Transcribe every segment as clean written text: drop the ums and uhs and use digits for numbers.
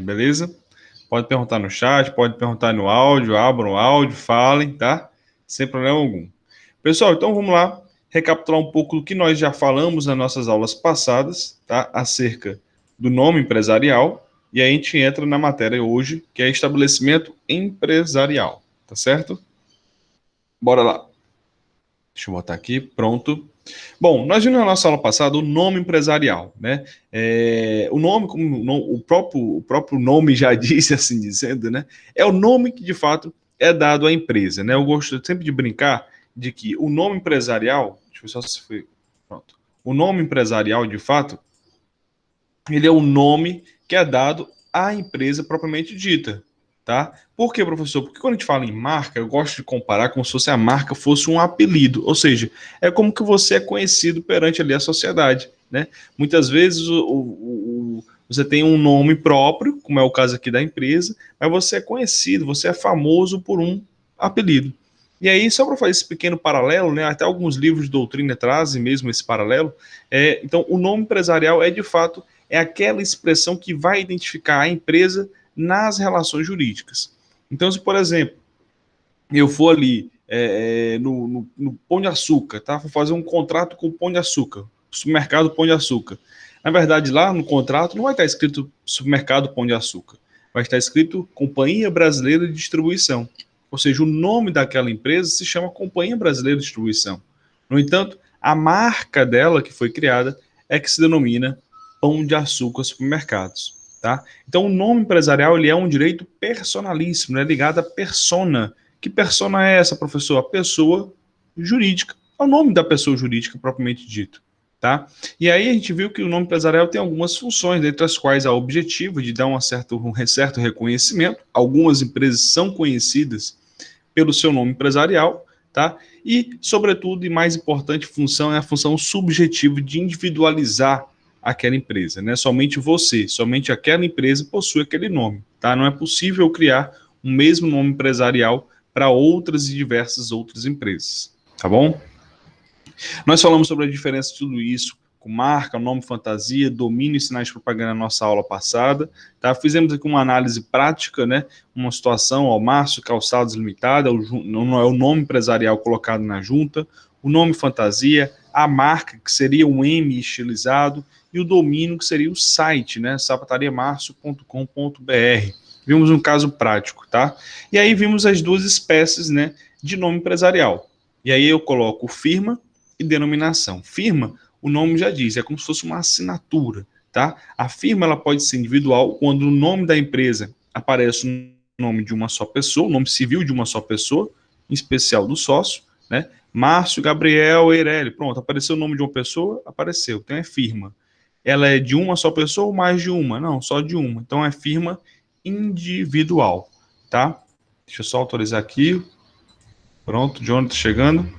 beleza? Pode perguntar no chat, pode perguntar no áudio, abram o áudio, falem, tá? Sem problema algum. Pessoal, então vamos lá recapitular um pouco do que nós já falamos nas nossas aulas passadas, tá? Acerca do nome empresarial, e aí a gente entra na matéria hoje, que é estabelecimento empresarial, tá certo? Bora lá. Deixa eu botar aqui, pronto. Bom, nós vimos na nossa aula passada o nome empresarial, né? O nome, como o próprio nome já disse, assim dizendo, né? É o nome que de fato é dado à empresa, né? Eu gosto sempre de brincar de que o nome empresarial, deixa eu ver só se foi, pronto. O nome empresarial, de fato, ele é o nome que é dado à empresa propriamente dita, tá? Por quê, professor? Porque quando a gente fala em marca, eu gosto de comparar como se fosse a marca fosse um apelido, ou seja, é como que você é conhecido perante ali a sociedade, né? Muitas vezes você tem um nome próprio, como é o caso aqui da empresa, mas você é conhecido, você é famoso por um apelido. E aí, só para fazer esse pequeno paralelo, né, até alguns livros de doutrina trazem mesmo esse paralelo, então o nome empresarial é de fato aquela expressão que vai identificar a empresa nas relações jurídicas. Então, se, por exemplo, eu for ali no Pão de Açúcar, tá? Vou fazer um contrato com o Pão de Açúcar, supermercado Pão de Açúcar. Na verdade, lá no contrato não vai estar escrito supermercado Pão de Açúcar, vai estar escrito Companhia Brasileira de Distribuição. Ou seja, o nome daquela empresa se chama Companhia Brasileira de Distribuição. No entanto, a marca dela que foi criada é que se denomina Pão de Açúcar Supermercados. Tá? Então, o nome empresarial ele é um direito personalíssimo, né, ligado à persona. Que persona é essa, professor? A pessoa jurídica. É o nome da pessoa jurídica propriamente dito. Tá? E aí a gente viu que o nome empresarial tem algumas funções, entre as quais a objetivo de dar um certo reconhecimento. Algumas empresas são conhecidas pelo seu nome empresarial, tá? E, sobretudo, e mais importante função é a função subjetiva de individualizar aquela empresa, né? Somente você, somente aquela empresa possui aquele nome, tá? Não é possível criar o mesmo nome empresarial para outras e diversas outras empresas, tá bom? Nós falamos sobre a diferença de tudo isso, com marca, nome, fantasia, domínio e sinais de propaganda na nossa aula passada, tá? Fizemos aqui uma análise prática, né? Uma situação, ó, Márcio Calçados Limitada, não é o nome empresarial colocado na junta, o nome fantasia, a marca, que seria um M estilizado, e o domínio, que seria o site, né? sapatariamarcio.com.br. Vimos um caso prático, tá? E aí vimos as duas espécies, né, de nome empresarial. E aí eu coloco firma e denominação. Firma, o nome já diz, é como se fosse uma assinatura, tá? A firma ela pode ser individual quando o nome da empresa aparece o nome de uma só pessoa, o nome civil de uma só pessoa, em especial do sócio, né? Márcio Gabriel Eireli, pronto, apareceu o nome de uma pessoa, apareceu, então é firma. Ela é de uma só pessoa ou mais de uma? Não, só de uma. Então é firma individual, tá? Deixa eu só autorizar aqui. Pronto, Jonathan chegando.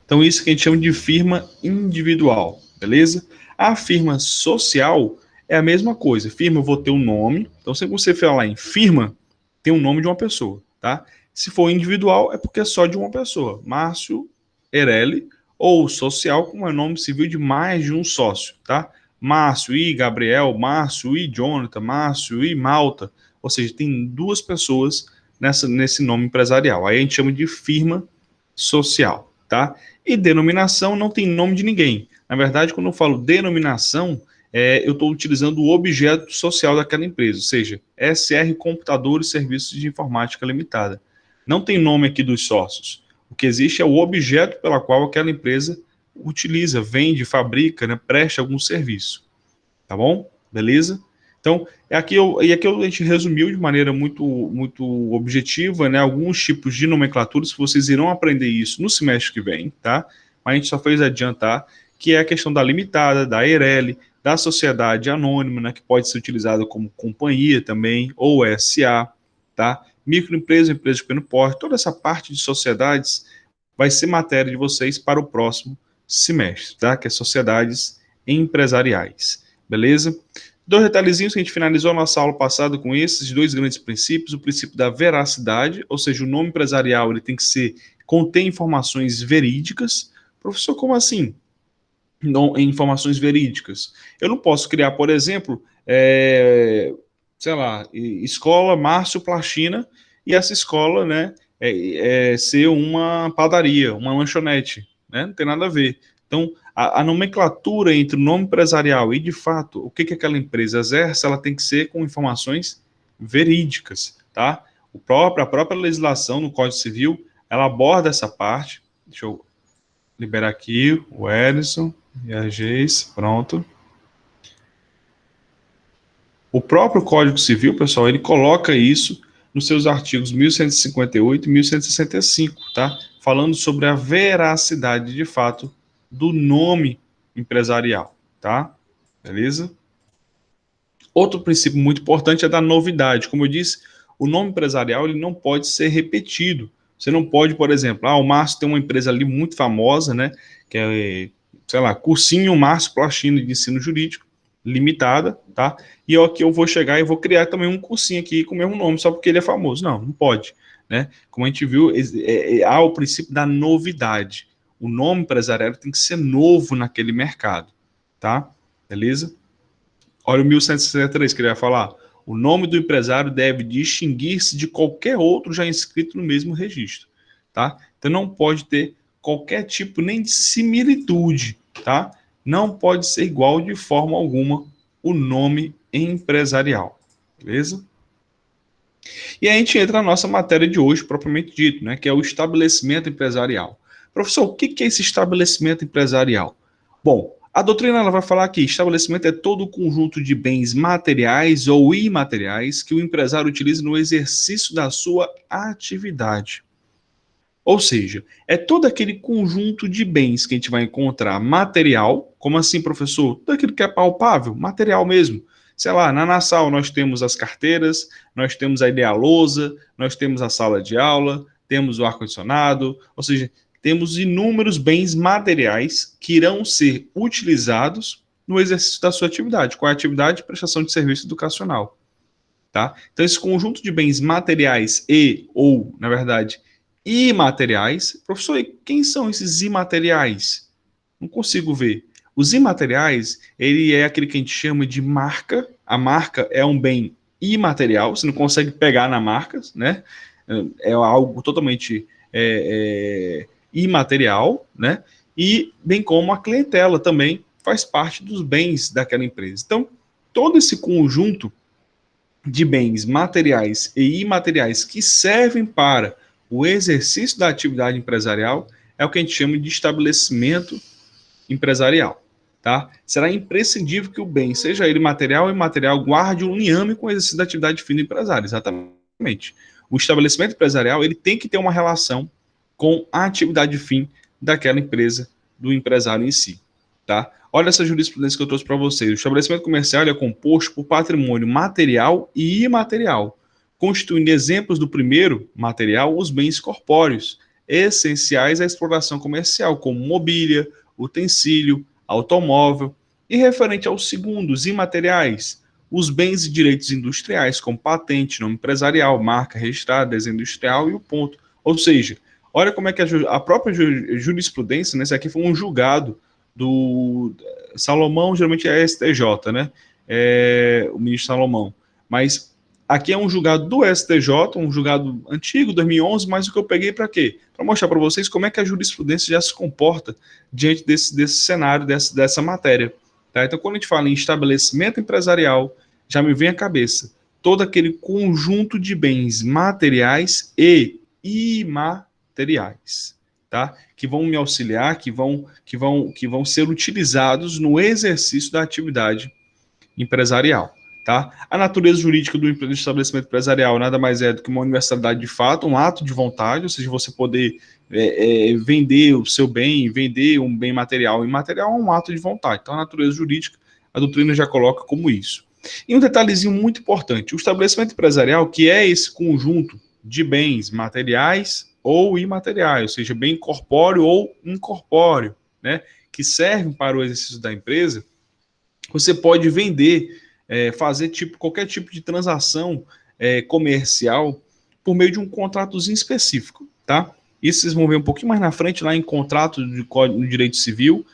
Então, isso que a gente chama de firma individual, beleza? A firma social é a mesma coisa. Firma, eu vou ter um nome. Então, se você falar em firma, tem o nome de uma pessoa, tá? Se for individual, é porque é só de uma pessoa. Márcio Eireli, ou social, como é nome civil de mais de um sócio, tá? Márcio e Gabriel, Márcio e Jonathan, Márcio e Malta. Ou seja, tem duas pessoas nesse nome empresarial. Aí a gente chama de firma social, tá? E denominação não tem nome de ninguém. Na verdade, quando eu falo denominação, eu estou utilizando o objeto social daquela empresa, ou seja, SR Computadores e Serviços de Informática Limitada. Não tem nome aqui dos sócios. O que existe é o objeto pela qual aquela empresa utiliza, vende, fabrica, né, presta algum serviço. Tá bom? Beleza? Então, aqui a gente resumiu de maneira muito objetiva, né, alguns tipos de nomenclaturas que vocês irão aprender isso no semestre que vem, tá? Mas a gente só fez adiantar que é a questão da limitada, da Eireli, da sociedade anônima, né, que pode ser utilizada como companhia também, ou SA, tá? Microempresa, empresa de pequeno porte, toda essa parte de sociedades vai ser matéria de vocês para o próximo semestre, tá? Que é sociedades empresariais, beleza? Dois detalhezinhos que a gente finalizou a nossa aula passada com esses dois grandes princípios, o princípio da veracidade, ou seja, o nome empresarial ele tem que conter informações verídicas. Professor, como assim? Não, informações verídicas. Eu não posso criar, por exemplo, sei lá, escola Márcio Plastina, e essa escola, né, ser uma padaria, uma lanchonete, né? Não tem nada a ver. Então, a nomenclatura entre o nome empresarial e, de fato, o que, que aquela empresa exerce, ela tem que ser com informações verídicas, tá? A própria legislação no Código Civil, ela aborda essa parte. Deixa eu liberar aqui o Edson e a Geis, pronto. O próprio Código Civil, pessoal, ele coloca isso nos seus artigos 1158 e 1165, tá? Falando sobre a veracidade, de fato, do nome empresarial, tá? Beleza? Outro princípio muito importante é da novidade. Como eu disse, o nome empresarial ele não pode ser repetido. Você não pode, por exemplo, o Márcio tem uma empresa ali muito famosa, né? Que é, sei lá, Cursinho Márcio Plastino de Ensino Jurídico, limitada, tá? E eu aqui eu vou chegar e vou criar também um cursinho aqui com o mesmo nome, só porque ele é famoso. Não, não pode, né? Como a gente viu, há o princípio da novidade. O nome empresarial tem que ser novo naquele mercado, tá? Beleza? Olha o 1163 que ele vai falar. O nome do empresário deve distinguir-se de qualquer outro já inscrito no mesmo registro, tá? Então não pode ter qualquer tipo nem de similitude, tá? Não pode ser igual de forma alguma o nome empresarial, beleza? E aí a gente entra na nossa matéria de hoje, propriamente dito, né, que é o estabelecimento empresarial. Professor, o que é esse estabelecimento empresarial? Bom, a doutrina ela vai falar que estabelecimento é todo o conjunto de bens materiais ou imateriais que o empresário utiliza no exercício da sua atividade. Ou seja, é todo aquele conjunto de bens que a gente vai encontrar material, como assim, professor? Tudo aquilo que é palpável, material mesmo. Sei lá, na Nassau nós temos as carteiras, nós temos a idealousa, nós temos a sala de aula, temos o ar-condicionado, ou seja, temos inúmeros bens materiais que irão ser utilizados no exercício da sua atividade. Qual é a atividade? Prestação de serviço educacional. Tá? Então, esse conjunto de bens materiais e, ou, na verdade, imateriais. Professor, e quem são esses imateriais? Não consigo ver. Os imateriais, ele é aquele que a gente chama de marca. A marca é um bem imaterial, você não consegue pegar na marca, né? É algo totalmente imaterial, né? E bem como a clientela também faz parte dos bens daquela empresa. Então, todo esse conjunto de bens materiais e imateriais que servem para o exercício da atividade empresarial é o que a gente chama de estabelecimento empresarial. Tá? Será imprescindível que o bem, seja ele material ou imaterial, guarde um liame com o exercício da atividade fim do empresário. Exatamente. O estabelecimento empresarial ele tem que ter uma relação com a atividade fim daquela empresa, do empresário em si. Tá? Olha essa jurisprudência que eu trouxe para vocês. O estabelecimento comercial é composto por patrimônio material e imaterial, constituindo exemplos do primeiro, material, os bens corpóreos, essenciais à exploração comercial, como mobília, utensílio, automóvel, e referente aos segundos, imateriais, os bens e direitos industriais, como patente, nome empresarial, marca registrada, desenho industrial e o ponto. Ou seja, olha como é que a própria jurisprudência, né, esse aqui foi um julgado do Salomão, geralmente é STJ, né? O ministro Salomão. Mas aqui é um julgado do STJ, um julgado antigo, 2011, mas o que eu peguei para quê? Para mostrar para vocês como é que a jurisprudência já se comporta diante desse cenário, dessa matéria. Tá? Então, quando a gente fala em estabelecimento empresarial, já me vem à cabeça todo aquele conjunto de bens materiais e imateriais. Tá? Que vão me auxiliar, que vão ser utilizados no exercício da atividade empresarial. Tá? A natureza jurídica do estabelecimento empresarial nada mais é do que uma universalidade de fato, um ato de vontade, ou seja, você poder vender o seu bem, vender um bem material e imaterial é um ato de vontade. Então, a natureza jurídica, a doutrina já coloca como isso. E um detalhezinho muito importante, o estabelecimento empresarial, que é esse conjunto de bens materiais ou imateriais, ou seja, bem corpóreo ou incorpóreo, né, que servem para o exercício da empresa, você pode vender, fazer qualquer tipo de transação comercial por meio de um contratozinho específico, tá? Isso vocês vão ver um pouquinho mais na frente, lá em contrato de Código de Direito Civil,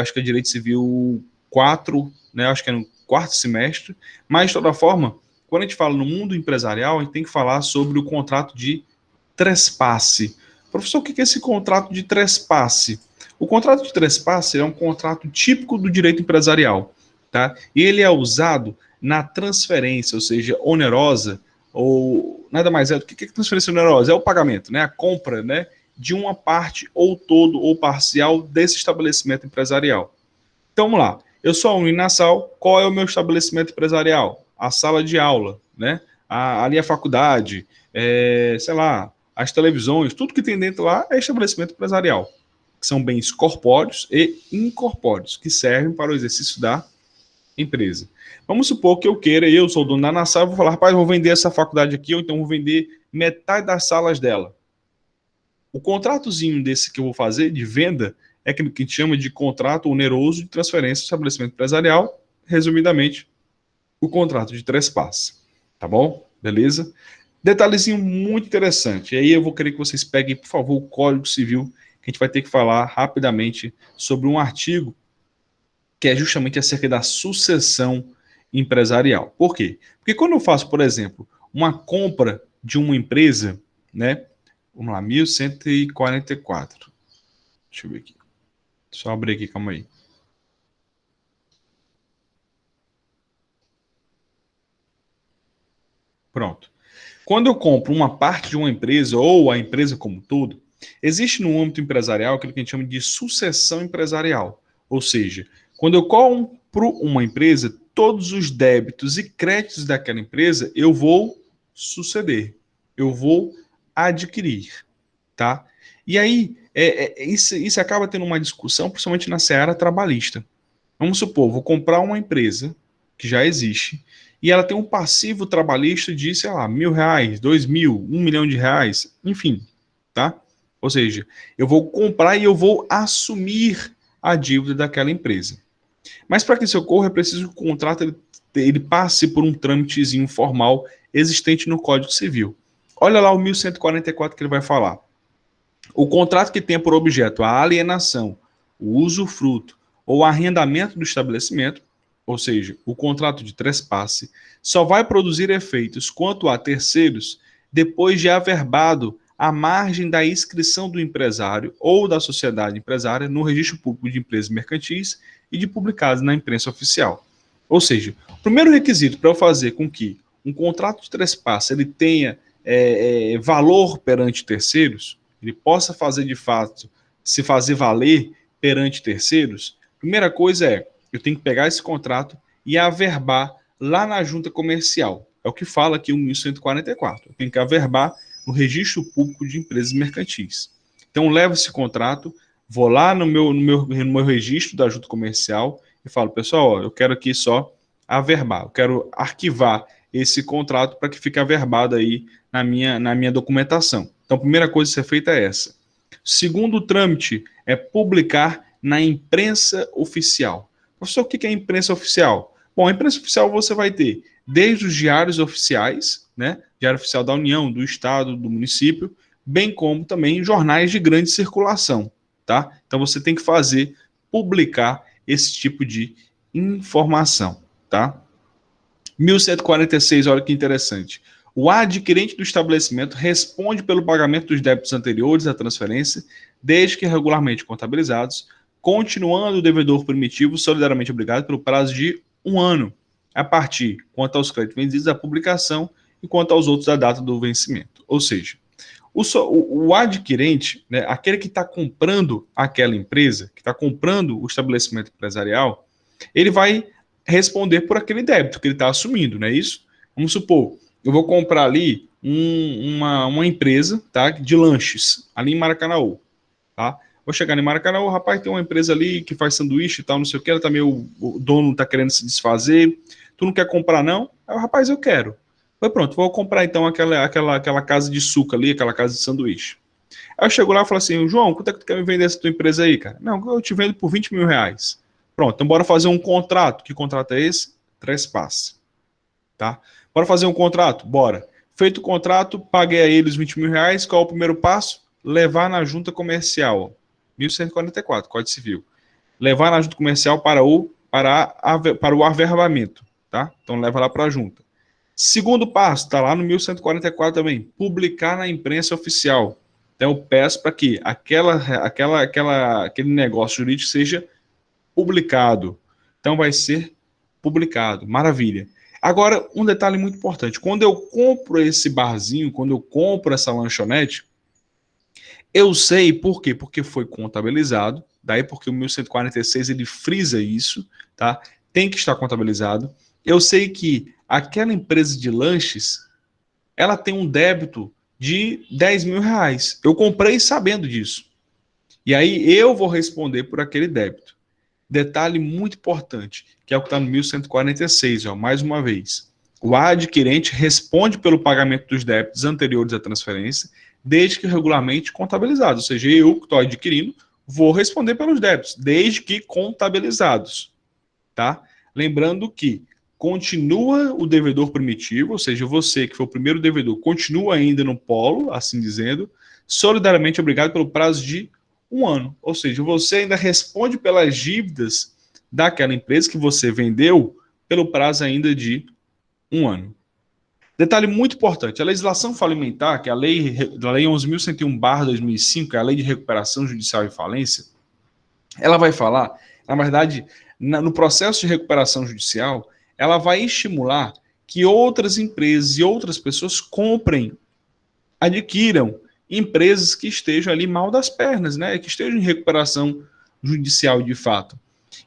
acho que é Direito Civil 4, né? Acho que é no quarto semestre, mas de toda forma, quando a gente fala no mundo empresarial, a gente tem que falar sobre o contrato de trespasse. Professor, o que é esse contrato de trespasse? O contrato de trespasse é um contrato típico do direito empresarial, tá? E ele é usado na transferência, ou seja, onerosa, ou nada mais é do que transferência onerosa? É o pagamento, né? A compra, né? De uma parte ou todo ou parcial desse estabelecimento empresarial. Então vamos lá. Eu sou a Uninasal, qual é o meu estabelecimento empresarial? A sala de aula, né? Ali a faculdade, sei lá, as televisões, tudo que tem dentro lá é estabelecimento empresarial, que são bens corpóreos e incorpóreos, que servem para o exercício da empresa. Vamos supor que eu queira, eu sou o dono da Nassau, eu vou falar, rapaz, eu vou vender essa faculdade aqui, ou então vou vender metade das salas dela. O contratozinho desse que eu vou fazer de venda é aquilo que a gente chama de contrato oneroso de transferência de estabelecimento empresarial, resumidamente, o contrato de trespasse. Tá bom? Beleza? Detalhezinho muito interessante. E aí eu vou querer que vocês peguem, por favor, o Código Civil, que a gente vai ter que falar rapidamente sobre um artigo que é justamente acerca da sucessão empresarial. Por quê? Porque quando eu faço, por exemplo, uma compra de uma empresa, né? Vamos lá, 1144. Deixa eu ver aqui. Só abrir aqui, calma aí. Pronto. Quando eu compro uma parte de uma empresa ou a empresa como um todo, existe no âmbito empresarial aquilo que a gente chama de sucessão empresarial. Ou seja, quando eu compro uma empresa, todos os débitos e créditos daquela empresa eu vou suceder, eu vou adquirir, tá? E aí, isso acaba tendo uma discussão, principalmente na seara trabalhista. Vamos supor, vou comprar uma empresa que já existe e ela tem um passivo trabalhista de, sei lá, R$ 1.000, 2.000, R$ 1 milhão, enfim, tá? Ou seja, eu vou comprar e eu vou assumir a dívida daquela empresa. Mas para que isso ocorra, é preciso que o contrato ele passe por um trâmitezinho formal existente no Código Civil. Olha lá o 1144 que ele vai falar. O contrato que tenha por objeto a alienação, o usufruto ou arrendamento do estabelecimento, ou seja, o contrato de trespasse, só vai produzir efeitos quanto a terceiros depois de averbado à margem da inscrição do empresário ou da sociedade empresária no Registro Público de Empresas Mercantis e de publicados na imprensa oficial. Ou seja, o primeiro requisito para eu fazer com que um contrato de trespasse ele tenha valor perante terceiros, ele possa fazer de fato, se fazer valer perante terceiros, primeira coisa é, eu tenho que pegar esse contrato e averbar lá na junta comercial. É o que fala aqui o 1144. Eu tenho que averbar no Registro Público de Empresas Mercantis. Então, eu levo esse contrato, vou lá no meu registro da junta comercial e falo, pessoal, ó, eu quero aqui só averbar, eu quero arquivar esse contrato para que fique averbado aí na minha documentação. Então, a primeira coisa a ser feita é essa. Segundo trâmite é publicar na imprensa oficial. Professor, o que é imprensa oficial? Bom, a imprensa oficial você vai ter desde os diários oficiais, né? Diário Oficial da União, do Estado, do município, bem como também jornais de grande circulação, tá? Então você tem que publicar esse tipo de informação, tá? 1146, olha que interessante. O adquirente do estabelecimento responde pelo pagamento dos débitos anteriores à transferência, desde que regularmente contabilizados, continuando o devedor primitivo solidariamente obrigado pelo prazo de 1 ano, a partir, quanto aos créditos vendidos, da publicação e quanto aos outros, da data do vencimento. Ou seja, o adquirente, né, aquele que está comprando aquela empresa, que está comprando o estabelecimento empresarial, ele vai responder por aquele débito que ele está assumindo, não é isso? Vamos supor, eu vou comprar ali uma empresa, tá, de lanches, ali em Maracanaú, tá? Vou chegar em Maracanaú, rapaz, tem uma empresa ali que faz sanduíche e tal, não sei o que, ela tá meio, o dono tá querendo se desfazer, tu não quer comprar não? Aí, rapaz, eu quero. Foi pronto, vou comprar então aquela casa de suco ali, aquela casa de sanduíche. Aí eu chego lá e falo assim, João, quanto é que tu quer me vender essa tua empresa aí, cara? Não, eu te vendo por R$ 20.000. Pronto, então bora fazer um contrato. Que contrato é esse? Trespasse. Tá? Bora fazer um contrato? Bora. Feito o contrato, paguei a eles R$ 20.000. Qual é o primeiro passo? Levar na junta comercial. 1144, Código Civil. Levar na junta comercial para o para o averbamento, tá? Então leva lá para a junta. Segundo passo, está lá no 1144 também, publicar na imprensa oficial. Então eu peço para que aquele negócio jurídico seja publicado. Então vai ser publicado. Maravilha. Agora, um detalhe muito importante. Quando eu compro esse barzinho, quando eu compro essa lanchonete, eu sei por quê? Porque foi contabilizado. Daí porque o 1146 ele frisa isso, tá? Tem que estar contabilizado. Eu sei que aquela empresa de lanches, ela tem um débito de 10 mil reais. Eu comprei sabendo disso. E aí eu vou responder por aquele débito. Detalhe muito importante, que é o que está no 1146, ó, mais uma vez. O adquirente responde pelo pagamento dos débitos anteriores à transferência, desde que regularmente contabilizados. Ou seja, eu que estou adquirindo, vou responder pelos débitos, desde que contabilizados. Tá? Lembrando que continua o devedor primitivo, ou seja, você que foi o primeiro devedor, continua ainda no polo, assim dizendo, solidariamente obrigado pelo prazo de um ano. Ou seja, você ainda responde pelas dívidas daquela empresa que você vendeu pelo prazo ainda de um ano. Detalhe muito importante, a legislação falimentar, que é a lei 11.101/2005, que é a lei de recuperação judicial e falência, ela vai falar, na verdade, no processo de recuperação judicial, ela vai estimular que outras empresas e outras pessoas comprem, adquiram empresas que estejam ali mal das pernas, né? Que estejam em recuperação judicial de fato.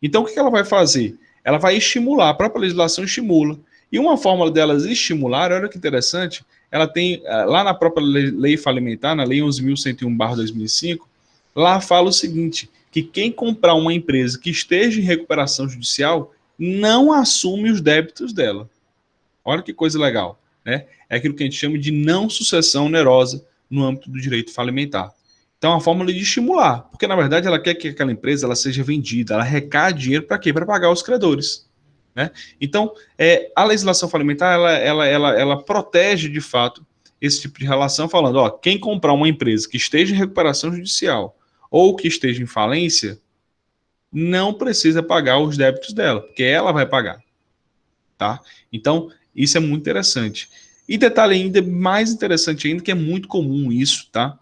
Então, o que ela vai fazer? Ela vai estimular, a própria legislação estimula. E uma forma delas estimular, olha que interessante, ela tem, lá na própria lei falimentar, na lei 11.101/2005, lá fala o seguinte, que quem comprar uma empresa que esteja em recuperação judicial não assume os débitos dela. Olha que coisa legal, né? É aquilo que a gente chama de não sucessão onerosa no âmbito do direito falimentar. Então, é uma forma de estimular, porque na verdade ela quer que aquela empresa ela seja vendida, ela requer dinheiro para quê? Para pagar os credores. Né? Então, a legislação falimentar ela protege de fato esse tipo de relação, falando: ó, quem comprar uma empresa que esteja em recuperação judicial ou que esteja em falência não precisa pagar os débitos dela, porque ela vai pagar. Tá? Então, isso é muito interessante. E detalhe ainda mais interessante ainda, que é muito comum isso, tá?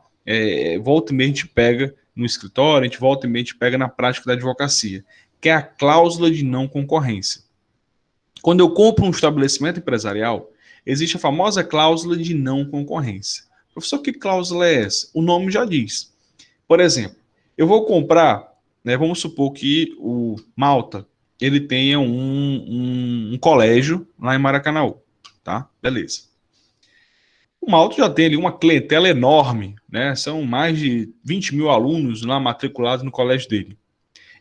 Volta e meia a gente pega no escritório, a gente volta e meia a gente pega na prática da advocacia, que é a cláusula de não concorrência. Quando eu compro um estabelecimento empresarial, existe a famosa cláusula de não concorrência. Professor, que cláusula é essa? O nome já diz. Por exemplo, eu vou comprar, né, vamos supor que o Malta ele tenha um colégio lá em Maracanaú, tá? Beleza. O Malta já tem ali uma clientela enorme, né? São mais de 20 mil alunos lá matriculados no colégio dele.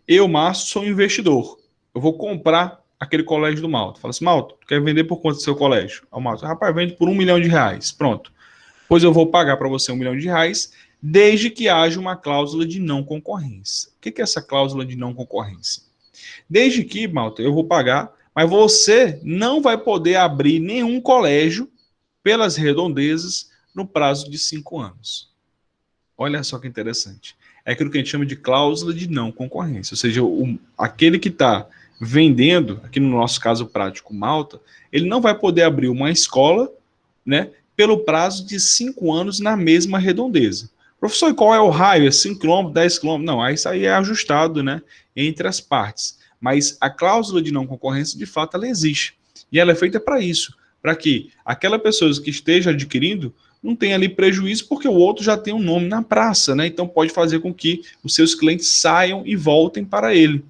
Eu, Márcio, sou investidor. Eu vou comprar aquele colégio do Malta. Fala assim, Malta, tu quer vender por quanto do seu colégio? O Malta, rapaz, vende por R$1 milhão. Pronto. Pois eu vou pagar para você R$1 milhão, desde que haja uma cláusula de não concorrência. O que é essa cláusula de não concorrência? Desde que, Malta, eu vou pagar, mas você não vai poder abrir nenhum colégio pelas redondezas no prazo de 5 anos. Olha só que interessante. É aquilo que a gente chama de cláusula de não concorrência. Ou seja, aquele que está vendendo, aqui no nosso caso prático, Malta, ele não vai poder abrir uma escola, né, pelo prazo de 5 anos na mesma redondeza. Professor, e qual é o raio? É 5 km, 10 km? Não, isso aí é ajustado, né, entre as partes. Mas a cláusula de não concorrência, de fato, ela existe. E ela é feita para isso, para que aquela pessoa que esteja adquirindo não tenha ali prejuízo, porque o outro já tem um nome na praça, né? Então pode fazer com que os seus clientes saiam e voltem para ele.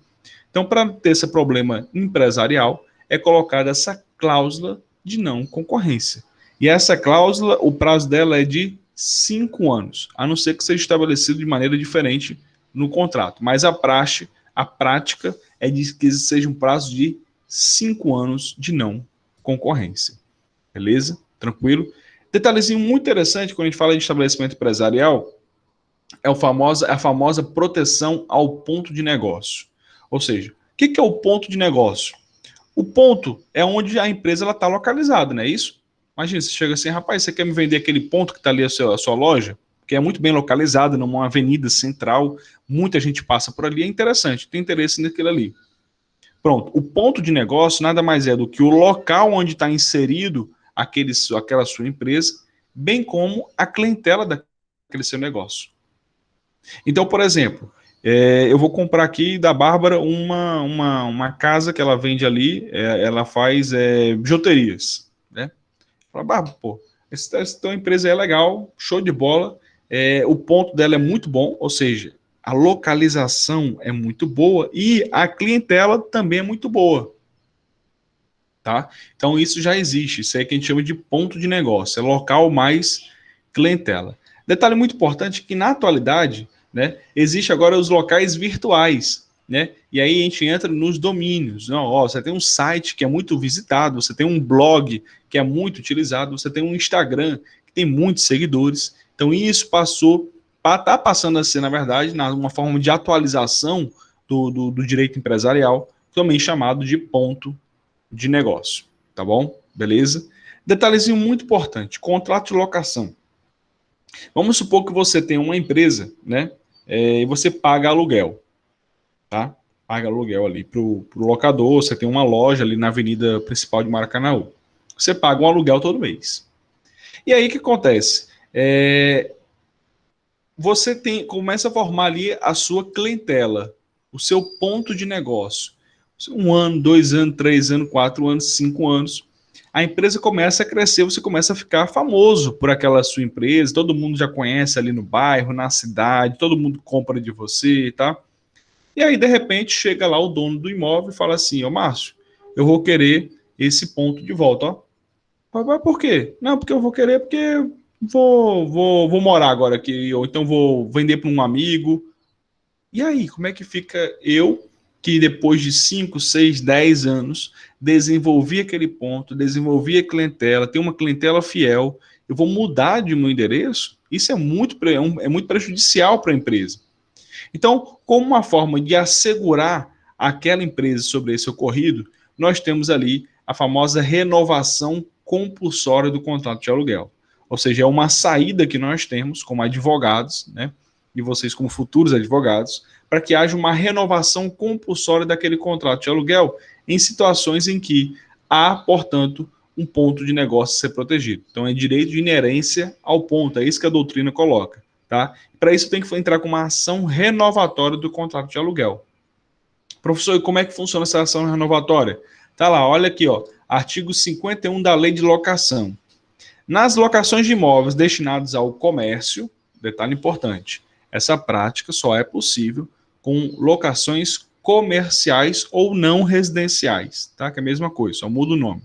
Então, para ter esse problema empresarial, é colocada essa cláusula de não concorrência. E essa cláusula, o prazo dela é de 5 anos, a não ser que seja estabelecido de maneira diferente no contrato. Mas a prática é de que seja um prazo de 5 anos de não concorrência. Beleza? Tranquilo? Detalhezinho muito interessante quando a gente fala de estabelecimento empresarial é a famosa proteção ao ponto de negócio. Ou seja, o que é o ponto de negócio? O ponto é onde a empresa está localizada, não é isso? Imagina, você chega assim, rapaz, você quer me vender aquele ponto que está ali a sua loja? Que é muito bem localizada, numa avenida central, muita gente passa por ali, é interessante, tem interesse naquilo ali. Pronto, o ponto de negócio nada mais é do que o local onde está inserido aquela sua empresa, bem como a clientela daquele seu negócio. Então, por exemplo, eu vou comprar aqui da Bárbara uma casa que ela vende ali, ela faz bijuterias, né? Fala, Bárbara, pô, essa tua empresa é legal, show de bola, o ponto dela é muito bom, ou seja, a localização é muito boa e a clientela também é muito boa, tá? Então isso já existe, isso é que a gente chama de ponto de negócio, é local mais clientela. Detalhe muito importante que na atualidade, né, existe agora os locais virtuais, né? E aí a gente entra nos domínios. Não, ó, você tem um site que é muito visitado, você tem um blog que é muito utilizado, você tem um Instagram que tem muitos seguidores. Então isso passou, está passando a ser, na verdade, uma forma de atualização do direito empresarial, também chamado de ponto de negócio, tá bom? Beleza? Detalhezinho muito importante, contrato de locação. Vamos supor que você tem uma empresa, né? E você paga aluguel, tá? Paga aluguel ali pro locador, você tem uma loja ali na avenida principal de Maracanaú. Você paga um aluguel todo mês. E aí o que acontece? Você começa a formar ali a sua clientela, o seu ponto de negócio. 1 ano, 2 anos, 3 anos, 4 anos, 5 anos. A empresa começa a crescer, você começa a ficar famoso por aquela sua empresa, todo mundo já conhece ali no bairro, na cidade, todo mundo compra de você, tá? E aí, de repente, chega lá o dono do imóvel e fala assim, ô Márcio, eu vou querer esse ponto de volta, ó. Mas por quê? Não, porque eu vou querer, porque vou morar agora aqui, ou então vou vender para um amigo. E aí, como é que fica eu, que depois de 5, 6, 10 anos, desenvolvi aquele ponto, desenvolvi a clientela, tenho uma clientela fiel, eu vou mudar de meu endereço? Isso é muito prejudicial para a empresa. Então, como uma forma de assegurar aquela empresa sobre esse ocorrido, nós temos ali a famosa renovação compulsória do contrato de aluguel. Ou seja, é uma saída que nós temos como advogados, né, e vocês como futuros advogados, para que haja uma renovação compulsória daquele contrato de aluguel em situações em que há, portanto, um ponto de negócio a ser protegido. Então, é direito de inerência ao ponto, é isso que a doutrina coloca. Tá? Para isso, tem que entrar com uma ação renovatória do contrato de aluguel. Professor, e como é que funciona essa ação renovatória? Tá lá, olha aqui, ó, artigo 51 da Lei de Locação. Nas locações de imóveis destinados ao comércio, detalhe importante, essa prática só é possível com locações comerciais ou não residenciais, tá? Que é a mesma coisa, só muda o nome,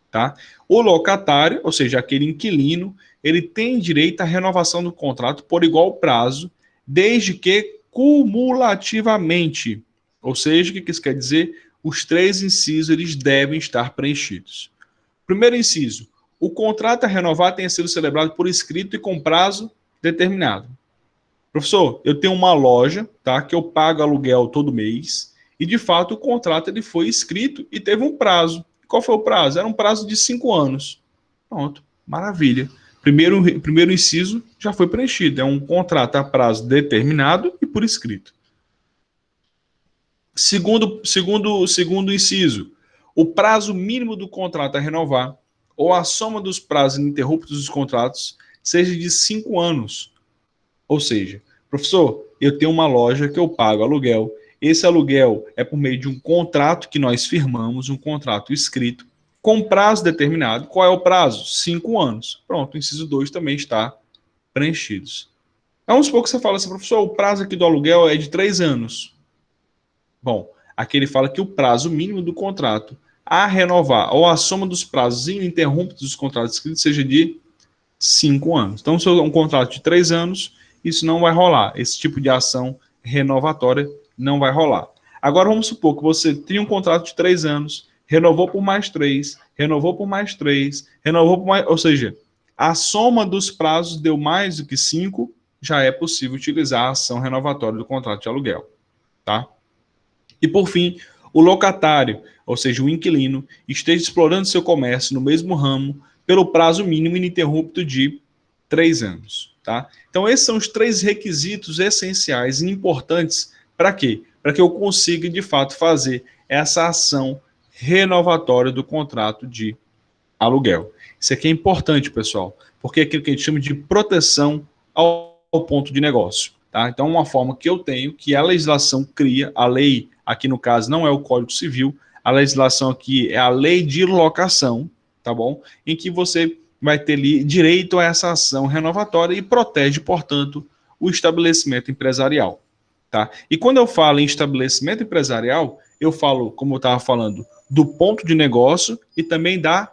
tá? O locatário, ou seja, aquele inquilino, ele tem direito à renovação do contrato por igual prazo, desde que cumulativamente, ou seja, o que isso quer dizer? Os 3 incisos eles devem estar preenchidos. Primeiro inciso, o contrato a renovar tenha sido celebrado por escrito e com prazo determinado. Professor, eu tenho uma loja, tá, que eu pago aluguel todo mês, e de fato o contrato ele foi escrito e teve um prazo. Qual foi o prazo? Era um prazo de 5 anos. Pronto, maravilha. Primeiro inciso já foi preenchido. É um contrato a prazo determinado e por escrito. Segundo inciso, o prazo mínimo do contrato a renovar ou a soma dos prazos ininterruptos dos contratos seja de 5 anos. Ou seja, professor, eu tenho uma loja que eu pago aluguel. Esse aluguel é por meio de um contrato que nós firmamos, um contrato escrito, com prazo determinado. Qual é o prazo? 5 anos. Pronto, o inciso 2 também está preenchido. Vamos supor que você fala assim, professor, o prazo aqui do aluguel é de 3 anos. Bom, aqui ele fala que o prazo mínimo do contrato a renovar ou a soma dos prazos ininterruptos dos contratos escritos seja de 5 anos. Então, se é um contrato de 3 anos, isso não vai rolar. Esse tipo de ação renovatória não vai rolar. Agora, vamos supor que você tinha um contrato de 3 anos, renovou por mais 3, renovou por mais 3, renovou por mais... Ou seja, a soma dos prazos deu mais do que 5, já é possível utilizar a ação renovatória do contrato de aluguel. Tá? E, por fim, o locatário, ou seja, o inquilino, esteja explorando seu comércio no mesmo ramo pelo prazo mínimo ininterrupto de 3 anos. Tá? Então, esses são os 3 requisitos essenciais e importantes para quê? Para que eu consiga, de fato, fazer essa ação renovatória do contrato de aluguel. Isso aqui é importante, pessoal, porque é aquilo que a gente chama de proteção ao ponto de negócio. Tá? Então, uma forma que eu tenho, que a legislação cria, a lei, aqui no caso não é o Código Civil, a legislação aqui é a lei de locação, tá bom? Em que você vai ter direito a essa ação renovatória e protege, portanto, o estabelecimento empresarial. Tá? E quando eu falo em estabelecimento empresarial, eu falo, como eu estava falando, do ponto de negócio e também da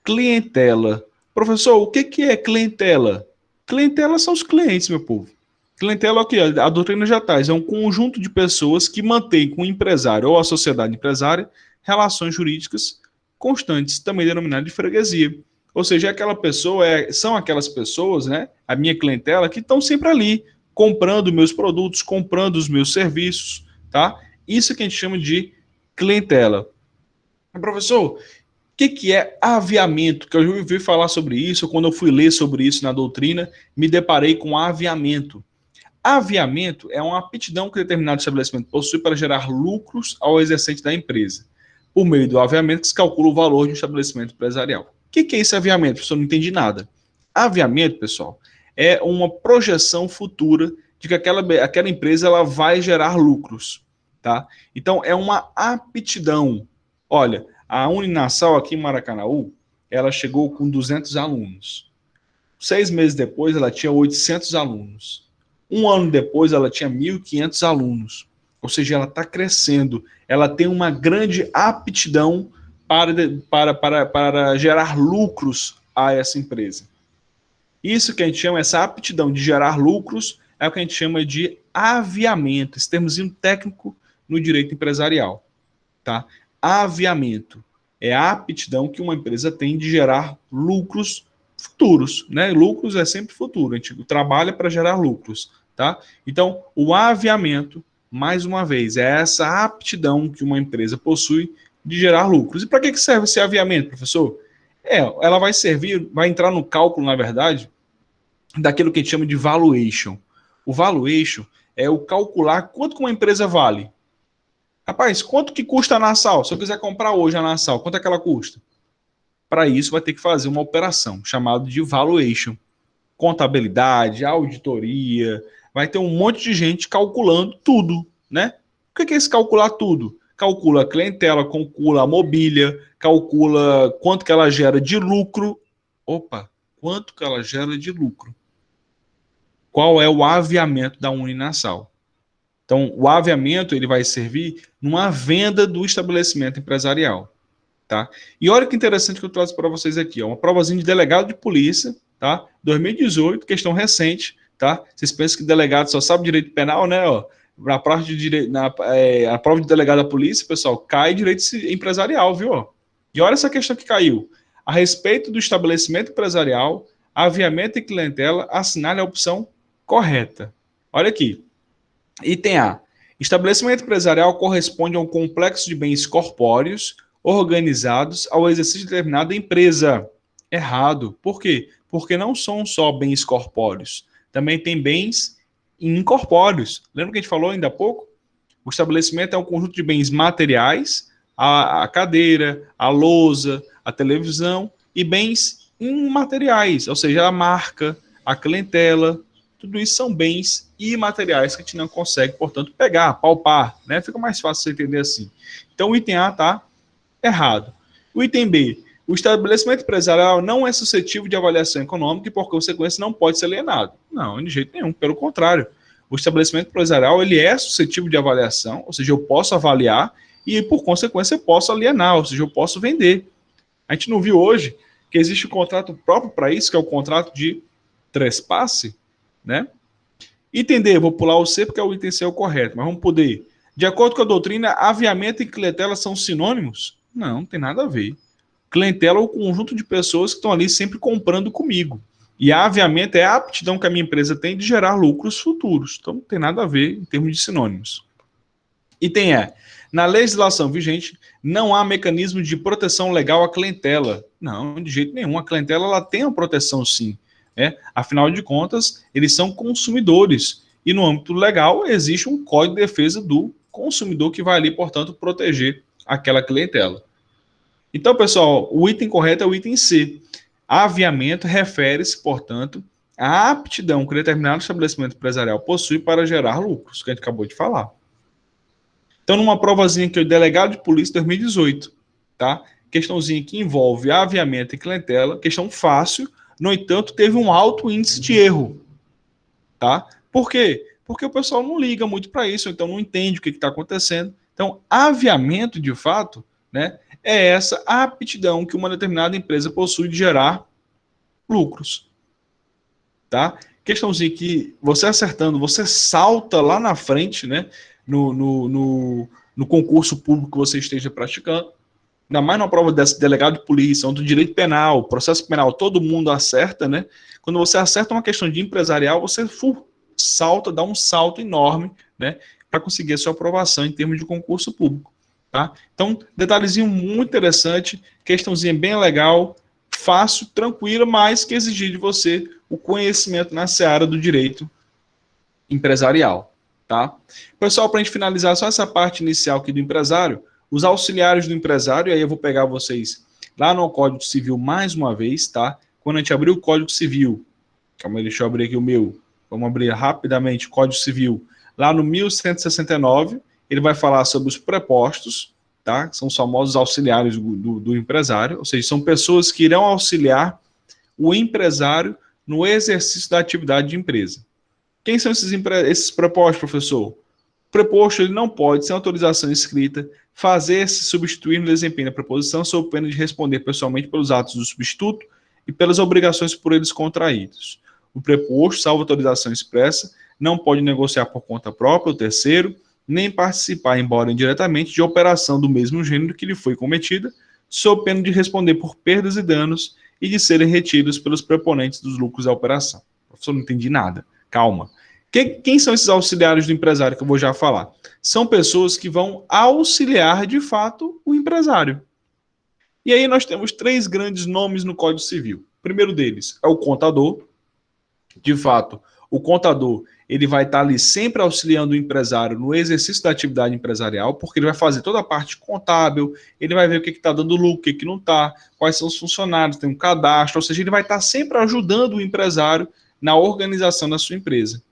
clientela. Professor, o que é clientela? Clientela são os clientes, meu povo. Clientela é o que? A doutrina já traz. É um conjunto de pessoas que mantém com o empresário ou a sociedade empresária relações jurídicas constantes, também denominada de freguesia. Ou seja, aquela pessoa são aquelas pessoas, né? A minha clientela, que estão sempre ali, comprando meus produtos, comprando os meus serviços, tá? Isso que a gente chama de clientela. Professor, o que é aviamento? Que eu já ouvi falar sobre isso, quando eu fui ler sobre isso na doutrina, me deparei com aviamento. Aviamento é uma aptidão que determinado estabelecimento possui para gerar lucros ao exercente da empresa. Por meio do aviamento que se calcula o valor de um estabelecimento empresarial. O que é esse aviamento? Professor, não entendi nada. Aviamento, pessoal, é uma projeção futura de que aquela empresa ela vai gerar lucros. Tá? Então, é uma aptidão. Olha, a Uninasal aqui em Maracanaú, ela chegou com 200 alunos. 6 meses depois, ela tinha 800 alunos. Um ano depois, ela tinha 1.500 alunos. Ou seja, ela está crescendo. Ela tem uma grande aptidão para gerar lucros a essa empresa. Isso que a gente chama, essa aptidão de gerar lucros, é o que a gente chama de aviamento. Esse termozinho técnico no direito empresarial. Tá? Aviamento é a aptidão que uma empresa tem de gerar lucros futuros, né? Lucros é sempre futuro, a gente trabalha para gerar lucros, tá? Então, o aviamento, mais uma vez, é essa aptidão que uma empresa possui de gerar lucros. E para que serve esse aviamento, professor? Ela vai servir, vai entrar no cálculo, na verdade, daquilo que a gente chama de valuation. O valuation é o calcular quanto que uma empresa vale. Rapaz, quanto que custa a Nassau? Se eu quiser comprar hoje a Nassau, quanto é que ela custa? Para isso, vai ter que fazer uma operação chamada de valuation. Contabilidade, auditoria, vai ter um monte de gente calculando tudo, né? O que é esse calcular tudo? Calcula a clientela, calcula a mobília, calcula quanto que ela gera de lucro. Opa, quanto que ela gera de lucro? Qual é o aviamento da Uninasal? Então, o aviamento ele vai servir numa venda do estabelecimento empresarial. Tá? E olha que interessante que eu trouxe para vocês aqui, ó, uma provazinha de delegado de polícia, tá? 2018, questão recente, tá? Vocês pensam que delegado só sabe direito penal, né? Ó, na prova de direito, a prova de delegado da polícia, pessoal, cai direito empresarial, viu? Ó? E olha essa questão que caiu. A respeito do estabelecimento empresarial, aviamento e clientela, assinale a opção correta. Olha aqui. Item A. Estabelecimento empresarial corresponde a um complexo de bens corpóreos organizados ao exercício de determinada empresa. Errado. Por quê? Porque não são só bens corpóreos. Também tem bens incorpóreos. Lembra que a gente falou ainda há pouco? O estabelecimento é um conjunto de bens materiais, a cadeira, a lousa, a televisão, e bens imateriais, ou seja, a marca, a clientela. Tudo isso são bens imateriais que a gente não consegue, portanto, pegar, palpar, né? Fica mais fácil você entender assim. Então, o item A está errado. O item B, o estabelecimento empresarial não é suscetível de avaliação econômica e, por consequência, não pode ser alienado. Não, de jeito nenhum, pelo contrário. O estabelecimento empresarial ele é suscetível de avaliação, ou seja, eu posso avaliar e, por consequência, eu posso alienar, ou seja, eu posso vender. A gente não viu hoje que existe um contrato próprio para isso, que é o contrato de trespasse, né? Item D, vou pular o C porque o item C é o correto, mas vamos poder. De acordo com a doutrina, aviamento e clientela são sinônimos? Não tem nada a ver. Clientela é o conjunto de pessoas que estão ali sempre comprando comigo. E aviamento é a aptidão que a minha empresa tem de gerar lucros futuros. Então não tem nada a ver em termos de sinônimos. Item E. Na legislação vigente, não há mecanismo de proteção legal à clientela. Não, de jeito nenhum. A clientela ela tem uma proteção sim. Afinal de contas, eles são consumidores. E no âmbito legal, existe um Código de Defesa do Consumidor que vai ali, portanto, proteger aquela clientela. Então, pessoal, o item correto é o item C. Aviamento refere-se, portanto, à aptidão que determinado estabelecimento empresarial possui para gerar lucros, que a gente acabou de falar. Então, numa provazinha aqui, o delegado de polícia 2018, tá? Questãozinha que envolve aviamento e clientela, questão fácil, no entanto, teve um alto índice de erro, tá? Por quê? Porque o pessoal não liga muito para isso, então não entende o que está acontecendo. Então, aviamento, de fato, né, é essa aptidão que uma determinada empresa possui de gerar lucros, tá? Questãozinha que você acertando, você salta lá na frente, né, no concurso público que você esteja praticando, ainda mais numa prova dessa, delegado de polícia, onde o direito penal, processo penal, todo mundo acerta, né? Quando você acerta uma questão de empresarial, você salta, dá um salto enorme, né? Para conseguir a sua aprovação em termos de concurso público, tá? Então, detalhezinho muito interessante, questãozinha bem legal, fácil, tranquila, mas que exigir de você o conhecimento na seara do direito empresarial, tá? Pessoal, para a gente finalizar só essa parte inicial aqui do empresário, os auxiliares do empresário, aí eu vou pegar vocês lá no Código Civil mais uma vez, tá? Quando a gente abrir o Código Civil, calma aí, deixa eu abrir aqui o meu, vamos abrir rapidamente o Código Civil, lá no 1169, ele vai falar sobre os prepostos, tá? São os famosos auxiliares do empresário, ou seja, são pessoas que irão auxiliar o empresário no exercício da atividade de empresa. Quem são esses prepostos, professor? O preposto ele não pode, sem autorização escrita, fazer-se substituir no desempenho da preposição sob pena de responder pessoalmente pelos atos do substituto e pelas obrigações por eles contraídos. O preposto, salvo autorização expressa, não pode negociar por conta própria o terceiro, nem participar, embora indiretamente, de operação do mesmo gênero que lhe foi cometida, sob pena de responder por perdas e danos e de serem retidos pelos preponentes dos lucros da operação. Professor, não entendi nada. Calma. Quem são esses auxiliares do empresário que eu vou já falar? São pessoas que vão auxiliar, de fato, o empresário. E aí nós temos três grandes nomes no Código Civil. O primeiro deles é o contador. De fato, o contador ele vai estar ali sempre auxiliando o empresário no exercício da atividade empresarial, porque ele vai fazer toda a parte contábil, ele vai ver o que está dando lucro, o que não está, quais são os funcionários, tem um cadastro, ou seja, ele vai estar sempre ajudando o empresário na organização da sua empresa.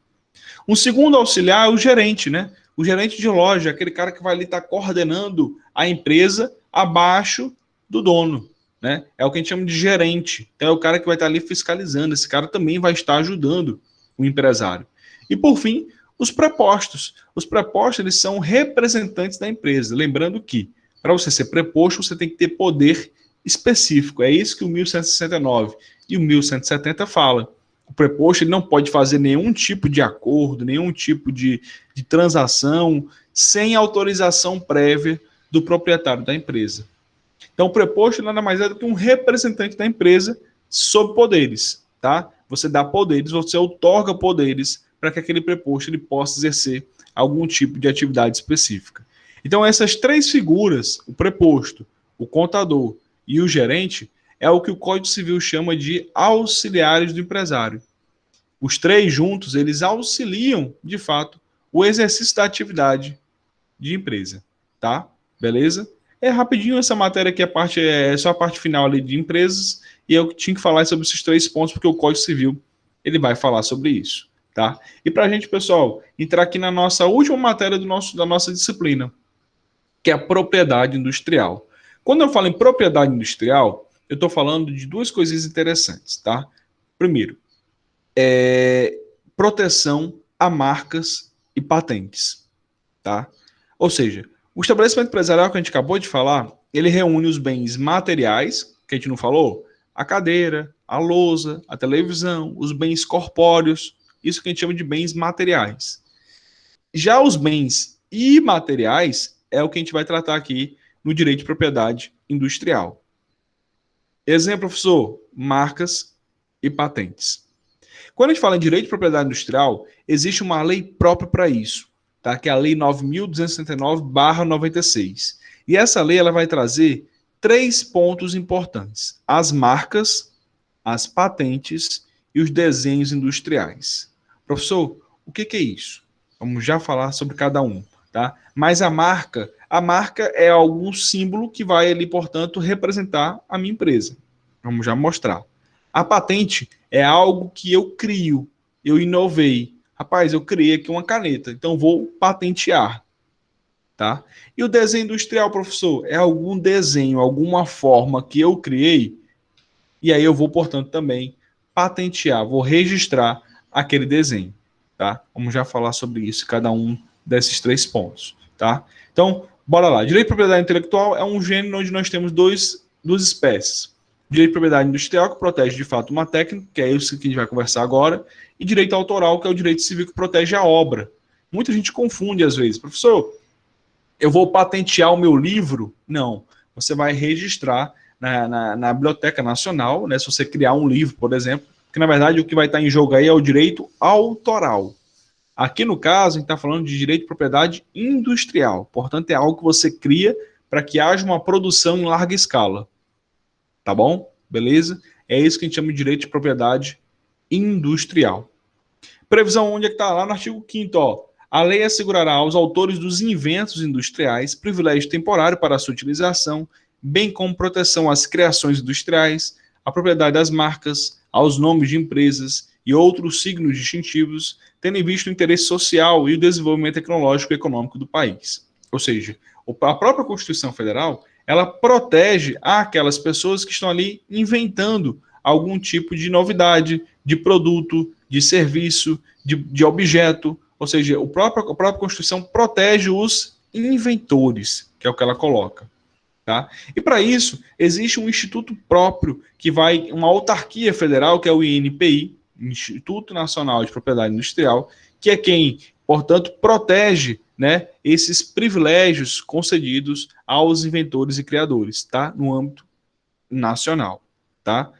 Um segundo auxiliar é o gerente, né? O gerente de loja, aquele cara que vai ali estar coordenando a empresa abaixo do dono, né? É o que a gente chama de gerente. Então é o cara que vai estar ali fiscalizando. Esse cara também vai estar ajudando o empresário. E por fim, os prepostos. Os prepostos eles são representantes da empresa. Lembrando que para você ser preposto, você tem que ter poder específico. É isso que o 1169 e o 1170 fala. O preposto ele não pode fazer nenhum tipo de acordo, nenhum tipo de transação sem autorização prévia do proprietário da empresa. Então, o preposto nada mais é do que um representante da empresa sob poderes, tá? Você dá poderes, você outorga poderes para que aquele preposto ele possa exercer algum tipo de atividade específica. Então, essas três figuras, o preposto, o contador e o gerente, é o que o Código Civil chama de auxiliares do empresário. Os três juntos, eles auxiliam, de fato, o exercício da atividade de empresa, tá? Beleza? É rapidinho essa matéria aqui, é só a parte final ali de empresas, e eu tinha que falar sobre esses três pontos, porque o Código Civil, ele vai falar sobre isso, tá? E pra gente, pessoal, entrar aqui na nossa última matéria da nossa disciplina, que é a propriedade industrial. Quando eu falo em propriedade industrial, eu estou falando de duas coisas interessantes, tá? Primeiro, proteção a marcas e patentes, tá? Ou seja, o estabelecimento empresarial que a gente acabou de falar, ele reúne os bens materiais, que a gente não falou, a cadeira, a lousa, a televisão, os bens corpóreos, isso que a gente chama de bens materiais. Já os bens imateriais é o que a gente vai tratar aqui no direito de propriedade industrial. Exemplo, professor, marcas e patentes. Quando a gente fala em direito de propriedade industrial, existe uma lei própria para isso, tá? Que é a Lei 9.269/96. E essa lei ela vai trazer três pontos importantes: as marcas, as patentes e os desenhos industriais. Professor, o que é isso? Vamos já falar sobre cada um, tá? Mas a marca, A marca é algum símbolo que vai ali, portanto, representar a minha empresa. Vamos já mostrar. A patente é algo que eu crio, eu inovei. Rapaz, eu criei aqui uma caneta, então vou patentear, tá? E o desenho industrial, professor, é algum desenho, alguma forma que eu criei, e aí eu vou, portanto, também patentear, vou registrar aquele desenho, tá? Vamos já falar sobre isso, cada um desses 3 pontos, tá? Então, bora lá. Direito de propriedade intelectual é um gênero onde nós temos duas espécies. Direito de propriedade industrial, que protege de fato uma técnica, que é isso que a gente vai conversar agora, e direito autoral, que é o direito civil que protege a obra. Muita gente confunde às vezes. Professor, eu vou patentear o meu livro? Não. Você vai registrar na Biblioteca Nacional, né? Se você criar um livro, por exemplo, que na verdade o que vai estar em jogo aí é o direito autoral. Aqui no caso, a gente está falando de direito de propriedade industrial. Portanto, é algo que você cria para que haja uma produção em larga escala. Tá bom? Beleza? É isso que a gente chama de direito de propriedade industrial. Previsão onde é que está? Lá no artigo 5º, ó. A lei assegurará aos autores dos inventos industriais privilégio temporário para a sua utilização, bem como proteção às criações industriais, à propriedade das marcas, aos nomes de empresas e outros signos distintivos, tendo em vista o interesse social e o desenvolvimento tecnológico e econômico do país. Ou seja, a própria Constituição Federal, ela protege aquelas pessoas que estão ali inventando algum tipo de novidade, de produto, de serviço, de objeto. Ou seja, a própria Constituição protege os inventores, que é o que ela coloca. Tá? E para isso, existe um instituto próprio, que vai, uma autarquia federal, que é o INPI, Instituto Nacional de Propriedade Industrial, que é quem, portanto, protege, né, esses privilégios concedidos aos inventores e criadores, tá? No âmbito nacional. Tá?